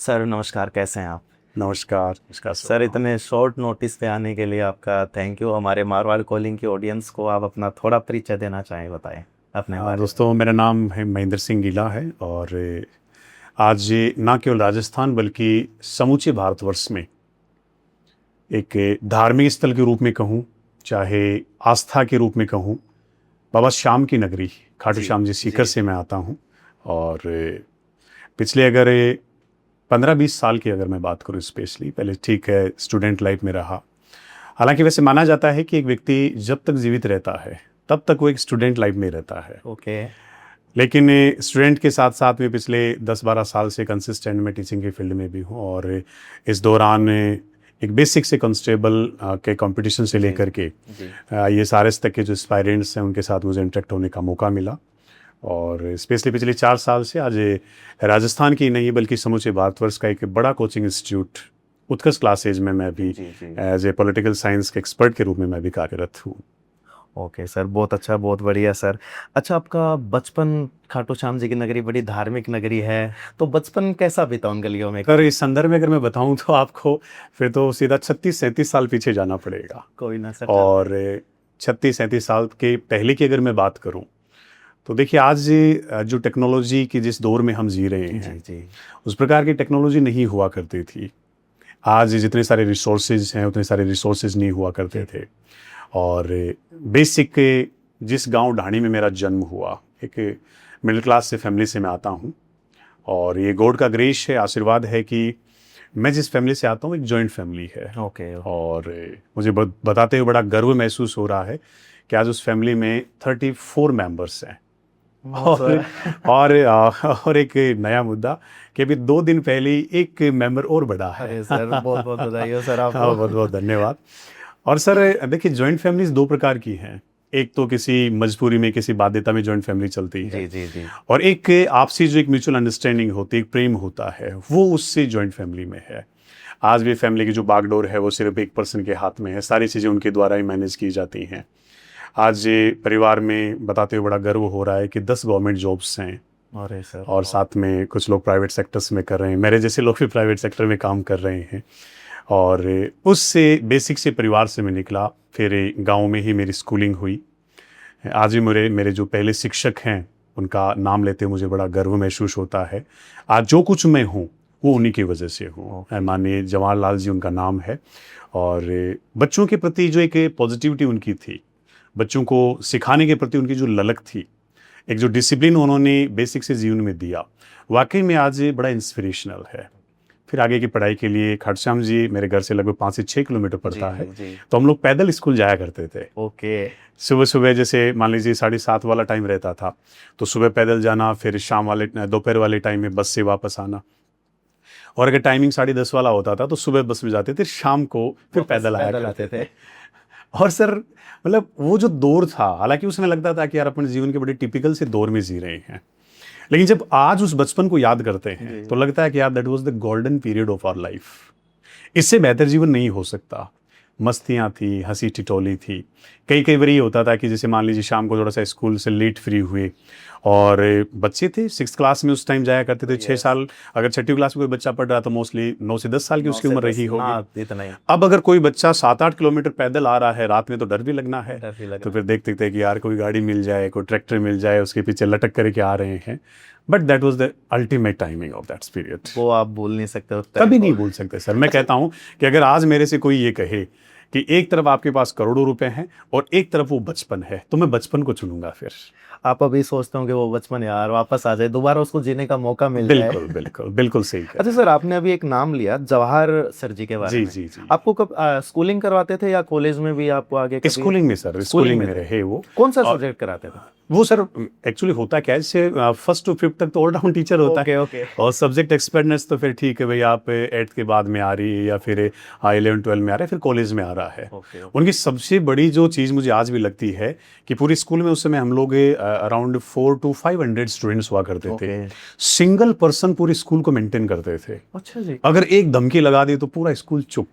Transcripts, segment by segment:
Sir नमस्कार, कैसे हैं आप? नमस्कार, नमस्कार सर इतने शॉर्ट नोटिस पे आने के लिए आपका थैंक यू। हमारे मारवाड़ कॉलिंग की ऑडियंस को आप अपना थोड़ा परिचय देना चाहें, बताएं अपने बारे में। दोस्तों, मेरा नाम है महेंद्र सिंह गीला है और आज ये ना केवल राजस्थान बल्कि समूचे भारतवर्ष में एक धार्मिक स्थल के रूप में कहूँ, चाहे आस्था के रूप में कहूँ, बाबा श्याम की नगरी खाटू जी श्याम जी सीकर जी। से मैं आता हूँ। और पिछले अगर 15-20 साल की अगर मैं बात करूँ स्पेशली, पहले ठीक है स्टूडेंट लाइफ में रहा। हालांकि वैसे माना जाता है कि एक व्यक्ति जब तक जीवित रहता है तब तक वो एक स्टूडेंट लाइफ में रहता है। ओके। लेकिन स्टूडेंट के साथ साथ में पिछले 10-12 साल से कंसिस्टेंट में टीचिंग के फील्ड में भी हूँ। और इस दौरान एक बेसिक से कांस्टेबल के कंपटीशन से जी लेकर के जी। IAS तक के जो एस्पायरेंट्स हैं उनके साथ मुझे इंटरेक्ट होने का मौका मिला। और स्पेशली पिछले 4 साल से आज राजस्थान की नहीं बल्कि समूचे भारतवर्ष का एक बड़ा कोचिंग इंस्टीट्यूट उत्कर्ष क्लासेज में मैं भी जी जी। एज ए पॉलिटिकल साइंस के एक्सपर्ट के रूप में मैं भी कार्यरत हूँ। ओके सर, बहुत अच्छा, बहुत बढ़िया सर। अच्छा, आपका बचपन खाटू श्याम जी की नगरी बड़ी धार्मिक नगरी है, तो बचपन कैसा बीता उन गलियों में? अगर इस संदर्भ में अगर मैं बताऊं तो आपको फिर तो सीधा 36-37 साल पीछे जाना पड़ेगा। कोई ना सर, और 36-37 साल के पहले की अगर मैं बात करूं तो देखिए आज जो टेक्नोलॉजी की जिस दौर में हम जी रहे जी हैं जी। उस प्रकार की टेक्नोलॉजी नहीं हुआ करती थी। आज जितने सारे रिसोर्सेज हैं उतने सारे रिसोर्सेज नहीं हुआ करते थे। और बेसिक जिस गांव ढाणी में मेरा जन्म हुआ, एक मिडिल क्लास से फैमिली से मैं आता हूं। और ये गॉड का ग्रेस है, आशीर्वाद है कि मैं जिस फैमिली से आता हूँ एक जॉइंट फैमिली है। ओके। और मुझे बताते हुए बड़ा गर्व महसूस हो रहा है कि आज उस फैमिली में 34 मेंबर्स हैं। और एक नया मुद्दा कि अभी 2 दिन पहले ही एक मेंबर और बढ़ा है। अरे सर, बहुत बहुत बधाई हो सर हाँ, आपको। बहुत बहुत धन्यवाद। और सर देखिए, जॉइंट फैमिलीज 2 प्रकार की हैं। एक तो किसी मजबूरी में, किसी बाध्यता में जॉइंट फैमिली चलती है। जी जी जी। और एक आपसी जो एक म्यूचुअल अंडरस्टैंडिंग होती है, एक प्रेम होता है, वो उससे जॉइंट फैमिली में है। आज भी फैमिली की जो बागडोर है वो सिर्फ एक पर्सन के हाथ में है, सारी चीज़ें उनके द्वारा ही मैनेज की जाती हैं। आज ये परिवार में बताते हुए बड़ा गर्व हो रहा है कि 10 गवर्नमेंट जॉब्स हैं। अरे सर। और साथ में कुछ लोग प्राइवेट सेक्टर्स में कर रहे हैं, मेरे जैसे लोग भी प्राइवेट सेक्टर में काम कर रहे हैं। और उससे बेसिक से परिवार से मैं निकला, फिर गांव में ही मेरी स्कूलिंग हुई। आज भी मेरे मेरे जो पहले शिक्षक हैं उनका नाम लेते मुझे बड़ा गर्व महसूस होता है। आज जो कुछ मैं हूँ वो उन्हीं की वजह से हूँ। माननीय जवाहरलाल जी उनका नाम है। और बच्चों के प्रति जो एक पॉजिटिविटी उनकी थी, बच्चों को सिखाने के प्रति उनकी जो ललक थी, एक जो डिसिप्लिन उन्होंने बेसिक से जीवन में दिया, वाकई में आज ये बड़ा इंस्पिरेशनल है। फिर आगे की पढ़ाई के लिए खाटू श्याम जी मेरे घर से लगभग 5 से 6 किलोमीटर पड़ता है। जी। तो हम लोग पैदल स्कूल जाया करते थे। ओके। सुबह सुबह जैसे मान लीजिए 7:30 वाला टाइम रहता था तो सुबह पैदल जाना, फिर शाम वाले दोपहर वाले टाइम में बस से वापस आना। और अगर टाइमिंग 10:30 वाला होता था तो सुबह बस में जाते थे, शाम को फिर पैदल आया करते थे। और सर मतलब वो जो दौर था, हालांकि उसमें लगता था कि यार अपन जीवन के बड़े टिपिकल से दौर में जी रहे हैं, लेकिन जब आज उस बचपन को याद करते हैं तो लगता है कि यार that was the golden period of our life. इससे बेहतर जीवन नहीं हो सकता। मस्तियाँ थी, हंसी ठिठोली थी। कई बार ये होता था कि जैसे मान लीजिए शाम को थोड़ा सा स्कूल से लेट फ्री हुए, और बच्चे थे 6th क्लास में उस टाइम जाया करते थे। 6 साल, अगर 6वीं क्लास में कोई बच्चा पढ़ रहा तो मोस्टली 9 से 10 साल की उसकी उम्र रही होगी। इतना ही। अब अगर कोई बच्चा 7-8 किलोमीटर पैदल आ रहा है रात में तो डर भी लगना है। डर भी लगना। तो फिर देखते थे कि यार कोई गाड़ी मिल जाए, कोई ट्रैक्टर मिल जाए, उसके पीछे लटक करके आ रहे हैं। But that was the ultimate timing of that period. वो आप भूल नहीं सकते उस कभी टाइम नहीं को। भूल सकते सर। मैं कहता हूं कि अगर आज मेरे से कोई ये कहे कि एक तरफ आपके पास करोड़ों रुपए हैं और एक तरफ वो बचपन है, तो मैं बचपन को चुनूंगा। फिर आप अभी सोचते हो कि वो बचपन यार वापस आ जाए, दोबारा उसको जीने का मौका मिल जाए। बिल्कुल बिल्कुल बिल्कुल सही अच्छा सर, आपने अभी एक नाम लिया जवाहर सर जी के बारे जी में। जी जी। आपको कब स्कूलिंग करवाते थे या कॉलेज में भी आपको आगे कभी? स्कूलिंग में सर, स्कूलिंग में रहे वो। कौन सा और सब्जेक्ट कराते थे? वो सर एक्चुअली होता क्या है, जैसे 1st to 5th तक तो ऑलराउंड टीचर होता है। ओके। और सब्जेक्ट एक्सपर्टनेस तो फिर ठीक है भाई, आप 8th के बाद में आ रही है या फिर 11-12 में आ रहा है, फिर कॉलेज में आ रहा है। उनकी सबसे बड़ी जो चीज़ मुझे आज भी लगती है कि पूरी स्कूल में उस समय हम लोग अराउंड 400 to 500 स्टूडेंट्स हुआ करते थे। सिंगल पर्सन पूरी स्कूल को मेंटेन करते थे। अच्छा जी। अगर एक धमकी लगा दी तो पूरा स्कूल चुप।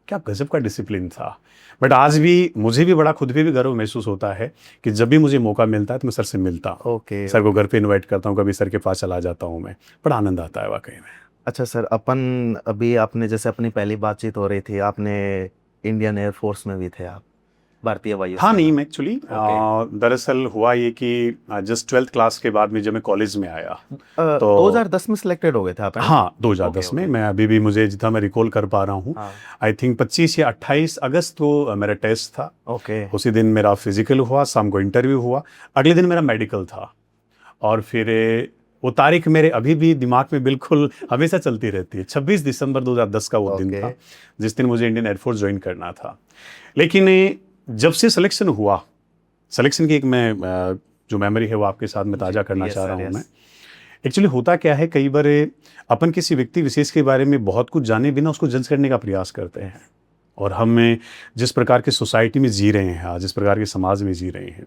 क्या गजब का डिसिप्लिन था। बट आज भी मुझे भी बड़ा खुद पे भी गर्व महसूस होता है कि जब भी मुझे मौका मिलता है तो मैं सर से मिलता हूँ। सर को घर पे इनवाइट करता हूँ, कभी सर के पास चला जाता हूँ मैं। बड़ा आनंद आता है वाकई में। अच्छा सर, अपन अभी आपने जैसे अपनी पहली बातचीत हो रही थी, आपने इंडियन एयरफोर्स में भी थे आप, भारतीय हाँ नहीं, वायुसेना। मैं एक्चुअली ओके। दरअसल हुआ ये कि जस्ट 12th क्लास के बाद में जब मैं कॉलेज में आया तो 2010 में सिलेक्टेड हो गए थे आप, है ना? हाँ ओके 2010 में, ओके। मैं अभी भी मुझे जितना मैं रिकॉल कर पा रहा हूँ, हाँ। आई थिंक 25 या 28 अगस्त को मेरा टेस्ट था। ओके। उसी दिन मेरा फिजिकल हुआ, शाम को इंटरव्यू हुआ, अगले दिन मेरा मेडिकल था। और फिर वो तारीख मेरे अभी भी दिमाग में बिल्कुल हमेशा चलती रहती है। 26 दिसंबर 2010 का वो दिन ओके। था जिस दिन मुझे इंडियन एयरफोर्स ज्वाइन करना था। लेकिन जब से सिलेक्शन हुआ, सिलेक्शन की एक मैं जो मेमोरी है वो आपके साथ में ताज़ा करना यस चाह रहा सर, हूँ मैं। यस। एक्चुअली होता क्या है, कई बार अपन किसी व्यक्ति विशेष के बारे में बहुत कुछ जाने बिना उसको जज करने का प्रयास करते हैं। और हम जिस प्रकार की सोसाइटी में जी रहे हैं आज, जिस प्रकार के समाज में जी रहे हैं,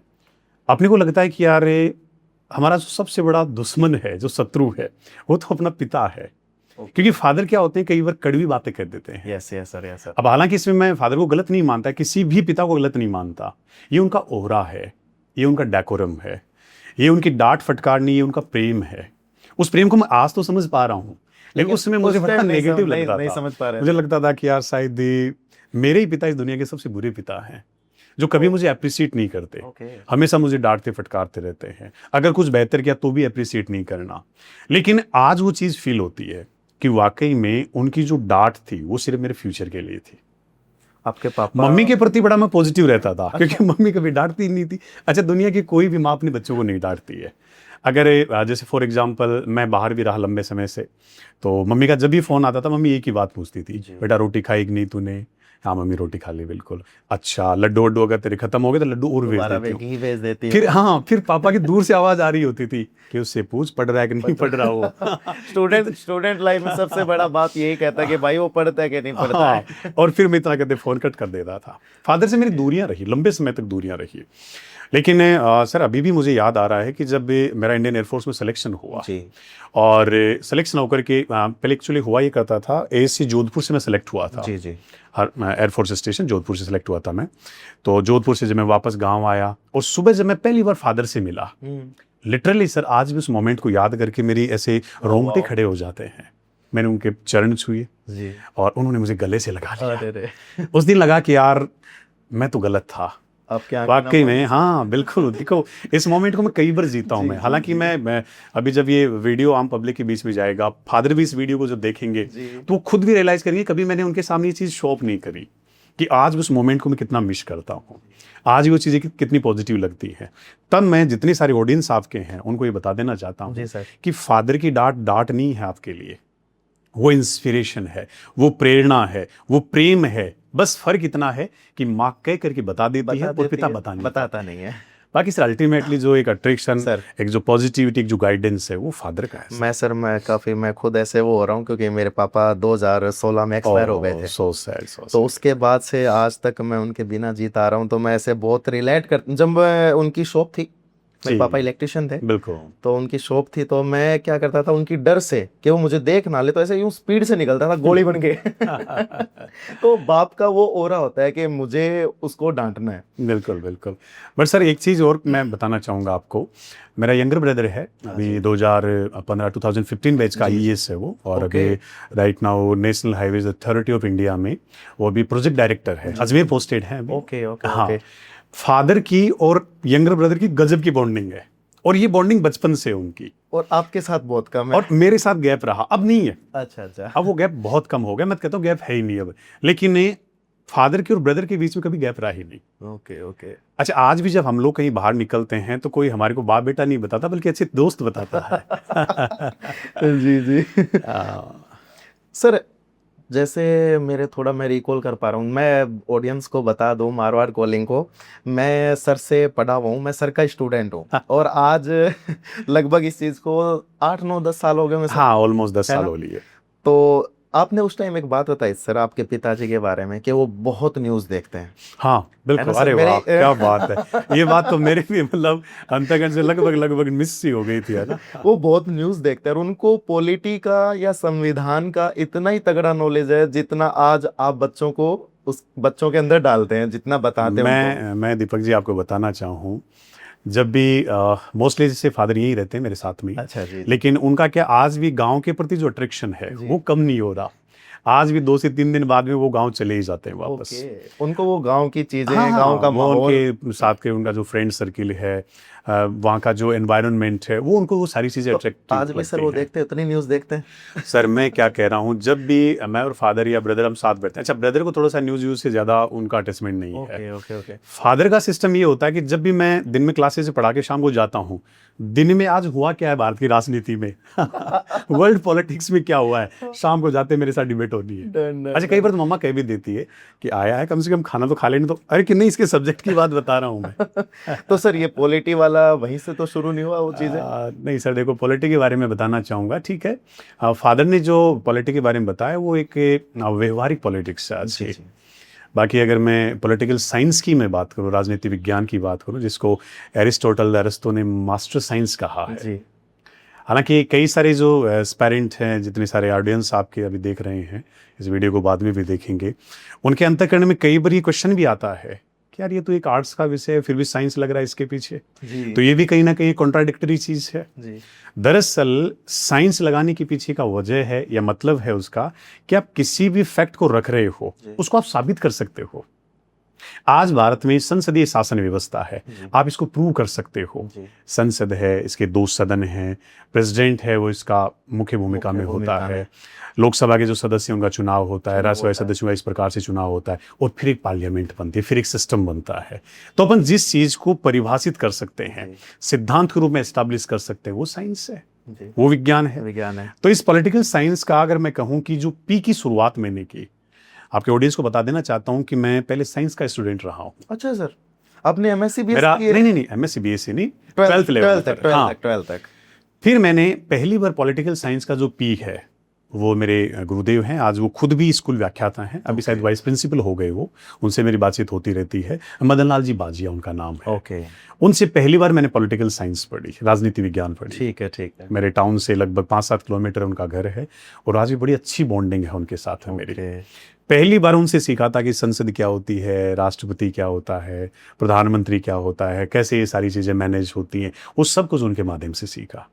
अपने को लगता है कि यार हमारा जो सबसे बड़ा दुश्मन है, जो शत्रु है, वो तो अपना पिता है। क्योंकि फादर क्या होते हैं, कई बार कड़वी बातें कर देते हैं। Yes yes sir, yes sir. अब हालांकि इसमें मैं फादर को गलत नहीं मानता, किसी भी पिता को गलत नहीं मानता। ये उनका ओहरा है, ये उनका डेकोरम है, ये उनकी डांट फटकार नहीं, ये उनका प्रेम है। उस प्रेम को मैं आज तो समझ पा रहा हूँ, लेकिन उस समय मुझे उस बड़ा टाइम नेगेटिव नहीं लगता नहीं था। समझ पा रहे मुझे थे। लगता था कि यार शायद मेरे ही पिता इस दुनिया के सबसे बुरे पिता हैं, जो कभी मुझे अप्रिशिएट नहीं करते, ओके। हमेशा मुझे डांटते फटकारते रहते हैं। अगर कुछ बेहतर किया तो भी अप्रिशिएट नहीं करना। लेकिन आज वो चीज़ फील होती है कि वाकई में उनकी जो डांट थी वो सिर्फ मेरे फ्यूचर के लिए थी। आपके पापा। मम्मी के प्रति बड़ा मैं पॉजिटिव रहता था, क्योंकि मम्मी कभी डांटती नहीं थी। अच्छा, दुनिया की कोई भी माँ अपने बच्चों को नहीं डांटती है। अगर जैसे फॉर एग्जांपल मैं बाहर भी रहा लंबे समय से, तो मम्मी का जब भी फोन आता था, मम्मी एक ही बात पूछती थी, बेटा रोटी खाई कि नहीं तूने? हाँ मम्मी रोटी खा ली, बिल्कुल। अच्छा, लड्डू वड्डू अगर तेरे खत्म हो गए तो लड्डू और भेज दोबारा देती हूँ। घी भेज देती फिर है। हाँ, फिर पापा की दूर से आवाज आ रही होती थी कि उससे पूछ पढ़ रहा है कि नहीं पढ़ रहा वो। स्टूडेंट लाइफ में सबसे बड़ा बात यही कहता है कि भाई वो पढ़ता है कि नहीं पढ़ता है। हाँ, और फिर मैं इतना कहते फोन कट कर देता था। फादर से मेरी दूरियां रही, लंबे समय तक दूरियां रही। लेकिन सर अभी भी मुझे याद आ रहा है कि जब मेरा इंडियन एयरफोर्स में सिलेक्शन हुआ, जी। और सिलेक्शन होकर के पहले एक्चुअली हुआ ये करता था, एएससी जोधपुर से मैं सिलेक्ट हुआ था। जी जी। हर एयरफोर्स स्टेशन जोधपुर से सिलेक्ट हुआ था मैं। तो जोधपुर से जब मैं वापस गांव आया और सुबह जब मैं पहली बार फादर से मिला, लिटरली सर आज भी उस मोमेंट को याद करके मेरी ऐसे रोंगटे खड़े हो जाते हैं। मैंने उनके चरण छुए जी। और उन्होंने मुझे गले से लगा लिया। अरे रे। उस दिन लगा कि यार मैं तो गलत था आपके आंखें वाकई नम हो में। हाँ बिल्कुल, देखो इस मोमेंट को मैं कई बार जीता हूँ मैं। हालांकि मैं अभी जब ये वीडियो आम पब्लिक के बीच में जाएगा, फादर भी इस वीडियो को जब देखेंगे जी। तो वो खुद भी रियलाइज करेंगे कभी मैंने उनके सामने ये चीज़ शो ऑफ नहीं करी, कि आज उस मोमेंट को मैं कितना मिस करता हूँ, आज वो चीज़ें कितनी पॉजिटिव लगती है। तब मैं जितनी सारी ऑडियंस आपके हैं उनको ये बता देना चाहता हूँ जी सर। कि फादर की डांट नहीं है आपके लिए, वो इंस्पिरेशन है, वो प्रेरणा है, वो प्रेम है। बस फर्क इतना है कि माँ कह करके बता देती है और पिता बताता नहीं है। बाकी सर अल्टीमेटली जो एक अट्रैक्शन, सर। एक जो पॉजिटिविटी, एक जो गाइडेंस है, वो फादर का है। मैं खुद ऐसे वो हो रहा हूँ क्योंकि मेरे पापा 2016 में एक्सपायर हो गए थे। सो सैड, सो तो उसके बाद से आज तक मैं उनके बिना जीता आ रहा हूँ। तो मैं ऐसे बहुत रिलेट कर, जब उनकी शॉप थी, मेरे पापा इलेक्ट्रिशियन थे, बिल्कुल। तो उनकी शॉप थी, तो मैं क्या करता था उनकी डर से कि वो मुझे देख ना ले, तो ऐसे यूं स्पीड से निकलता था गोली बन के। तो बाप का वो ओरा होता है कि मुझे उसको डांटना है। बिल्कुल बिल्कुल। बट सर एक चीज़ और मैं बताना चाहूँगा आपको, मेरा यंगर ब्रदर है, अभी 2015 बैच का आईएएस है वो, और अभी right now national highways authority of India में वो अभी प्रोजेक्ट डायरेक्टर है, अजमेर पोस्टेड है अभी। Okay okay. हाँ, फादर की और यंगर ब्रदर की गजब की बॉन्डिंग है, और ये बॉन्डिंग बचपन से उनकी, और आपके साथ बहुत कम है। और मेरे साथ गैप रहा, अब नहीं है। अच्छा अच्छा। अब वो गैप बहुत कम हो गया, मैं कहता हूँ गैप है ही नहीं अब। लेकिन फादर के और ब्रदर के बीच में कभी गैप रहा ही नहीं। Okay okay. अच्छा, आज भी जब हम लोग कहीं बाहर निकलते हैं तो कोई हमारे को बाप बेटा नहीं बताता, बल्कि अच्छे दोस्त बताता है। जी जी। सर जैसे मैं रिकॉल कर पा रहा हूँ, मैं ऑडियंस को बता दूं, मारवाड़ कॉलिंग को, मैं सर से पढ़ा हुआ हूँ, मैं सर का स्टूडेंट हूँ। और आज लगभग इस चीज़ को 8 9 10 साल हो गए मैं सर। हाँ, ऑलमोस्ट 10 साल हो लिए। तो आपने उस टाइम एक बात बताई सर आपके पिताजी के बारे में कि वो बहुत न्यूज़ देखते हैं। हाँ बिल्कुल। अरे वाह, क्या बात है। ये बात तो मेरे भी मतलब अंतर्गत से लगभग मिस सी हो गई थी, है ना। वो बहुत न्यूज़ देखते हैं और उनको पॉलिटी का या संविधान का इतना ही तगड़ा नॉलेज है जितना आज आप बच्चों को उस बच्चों के अंदर डालते हैं, जितना बताते हैं उनको। मैं दीपक जी आपको बताना चाहूँ जब भी मोस्टली जैसे फादर यही रहते हैं मेरे साथ में ही, अच्छा जी। लेकिन उनका क्या आज भी गांव के प्रति जो अट्रैक्शन है वो कम नहीं हो रहा। आज भी 2 से 3 दिन बाद में वो गांव चले ही जाते हैं वापस। ओके, उनको वो गांव की चीजें, हाँ, गांव का वो माहौल। उनके साथ के उनका जो फ्रेंड सर्किल है, वहाँ का जो एनवायरनमेंट है, वो उनको वो सारी चीज़ें तो अट्रैक्टिव आज भी सर वो देखते हैं, उतनी न्यूज़ देखते हैं? सर मैं क्या कह रहा हूँ, जब भी मैं और फादर या ब्रदर हम साथ बैठते हैं, अच्छा ब्रदर को थोड़ा सा न्यूज़ से ज़्यादा उनका अटैचमेंट नहीं है। Okay okay okay. फादर का सिस्टम ये होता है कि जब भी मैं दिन में क्लासेस से पढ़ा के शाम को जाता हूँ, दिन में आज हुआ क्या है भारत की राजनीति में वर्ल्ड पॉलिटिक्स में क्या हुआ है, शाम को जाते मेरे साथ डिबेट होनी है। अच्छा कई बार तो मम्मा कह भी देती है कि आया है कम से कम खाना तो खा लेने, तो अरे कि नहीं इसके सब्जेक्ट की बात बता रहा हूँ मैं। तो सर ये पॉलिटी वाला वहीं से तो शुरू नहीं हुआ वो चीजें? नहीं सर देखो, पॉलिटी के बारे में बताना चाहूँगा, ठीक है। फादर ने जो पॉलिटी के बारे में बताया वो एक व्यवहारिक पॉलिटिक्स है आज की। बाकी अगर मैं पॉलिटिकल साइंस की मैं बात करूँ, राजनीति विज्ञान की बात करूँ, जिसको अरिस्टो ने मास्टर साइंस कहा है। जी। हालांकि कई सारे जो एस्पायरेंट हैं, जितने सारे ऑडियंस आपके अभी देख रहे हैं, इस वीडियो को बाद में भी देखेंगे, उनके अंतःकरण में कई बार ये क्वेश्चन भी आता है कि यार ये तो एक आर्ट्स का विषय है, फिर भी साइंस लग रहा है इसके पीछे। जी। तो ये भी कहीं ना कहीं कॉन्ट्राडिक्टरी चीज़ है। जी। दरअसल साइंस लगाने के पीछे का वजह है या मतलब है उसका कि आप किसी भी फैक्ट को रख रहे हो, उसको आप साबित कर सकते हो। आज भारत में संसदीय शासन व्यवस्था है, आप इसको प्रूव कर सकते हो। संसद है, इसके 2 सदन हैं, प्रेसिडेंट है वो इसका मुख्य भूमिका में होता है, लोकसभा के जो सदस्य उनका चुनाव होता है, राज्यसभा सदस्यों का इस प्रकार से चुनाव होता है, और फिर एक पार्लियामेंट बनती है, फिर एक सिस्टम बनता है। तो अपन जिस चीज को परिभाषित कर सकते हैं, सिद्धांत के रूप में एस्टैब्लिश कर सकते हैं, वो साइंस है, वो विज्ञान है। विज्ञान है। तो इस पॉलिटिकल साइंस का अगर मैं कहूँ कि जो पी की शुरुआत मैंने की, आपके ऑडियंस को बता देना चाहता हूं कि मैं पहले साइंस का स्टूडेंट रहा हूं। अच्छा सर, आपने एमएससी बीएससी मेरा किया? नहीं एमएससी बीएससी नहीं, 12th लेवल तक। हाँ, 12th तक। फिर मैंने पहली बार पॉलिटिकल साइंस का जो पी है, वो मेरे गुरुदेव हैं, आज वो खुद भी स्कूल व्याख्याता हैं, अभी शायद वाइस प्रिंसिपल हो गए वो, उनसे मेरी बातचीत होती रहती है, मदन लाल जी बाजिया उनका नाम है। ओके। उनसे पहली बार मैंने पॉलिटिकल साइंस पढ़ी, राजनीति विज्ञान पढ़ी। ठीक है ठीक है। मेरे टाउन से लगभग 5-7 किलोमीटर उनका घर है, और आज भी बड़ी अच्छी बॉन्डिंग है उनके साथ है मेरी। पहली बार उनसे सीखा था कि संसद क्या होती है, राष्ट्रपति क्या होता है, प्रधानमंत्री क्या होता है, कैसे ये सारी चीज़ें मैनेज होती हैं, वो सब कुछ उनके माध्यम से सीखा।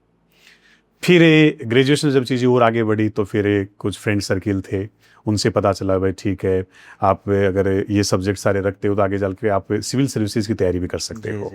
फिर ग्रेजुएशन जब चीज़ें और आगे बढ़ी तो फिर कुछ फ्रेंड सर्किल थे, उनसे पता चला भाई ठीक है, आप अगर ये सब्जेक्ट सारे रखते हो तो आगे चल के आप सिविल सर्विसेज की तैयारी भी कर सकते हो।